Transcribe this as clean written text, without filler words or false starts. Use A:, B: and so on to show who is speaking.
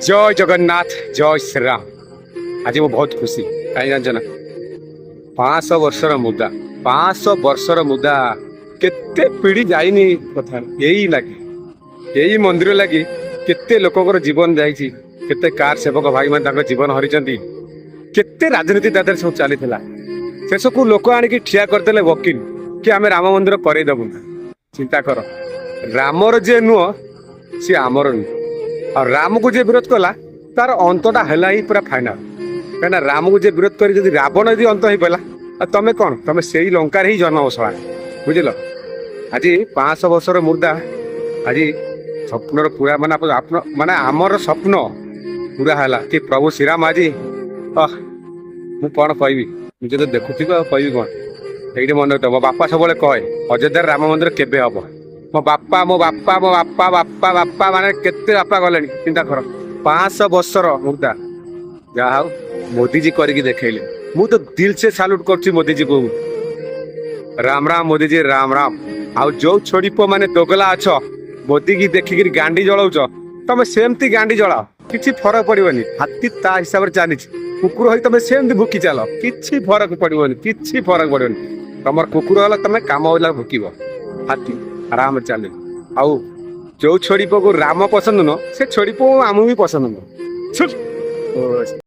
A: जय जगन्नाथ जय श्री राम। आज मैं बहुत खुशी कहीं जान 500 वर्षर मुदा 500 वर्षर मुदा केते पीढ़ी जाइनी कथा यही लगे यही मंदिर लगी केते लोकर जीवन जाइए केते कार सेवक भाई मान जीवन हरिचंदी केते राजनीति दादर सब चली से सब लोक आणिक ठिया करदे वकील कि आम राम मंदिर करदेबू चिंता कर रामर जे नुह सी आमर नुह और राम को जे विरोध कला तार अंतटा है पूरा फाइनाल कहीं राम को जे विरोध कर रावण यदि अंत हो पाला तुम कौन तुम से लंकार ही जन्म बसवा बुझल आज 500 वर्षर मुर्दा आज स्वप्न पूरा माने आमर स्वप्न पूरा है कि प्रभु श्रीराम आज मु कौन कहबी मुझे तो देखुथी कहबी कौन ये मन मो बापा सब कहे अयोध्या राम मंदिर केबे हम मो बापा मो बापा मो बापा बापा बापा माने केते बापा गले चिंता कर 500 वर्षर मुर्दा जहा मोदी जी करके देखले मु तो दिल से सैल्यूट कर मोदी जी को राम राम मोदी जी राम राम आउ जो छोड़ीप माने दोगला अछ मोदी की देखिक गांडी जलाऊच तुम सेमती गांडी जलाओ किसी फरक पड़ोनी हाथी ता हिसाब से चली कुकुर हो तुम सेमती भुकी चल कि फरक पड़ोनी कि फरक पड़ोनी तुम कुकुर गला तुम कम होला भुकब हाथी आराम चले आउ जो छोड़ी को राम पसंद न से छोड़ी आम भी पसंद न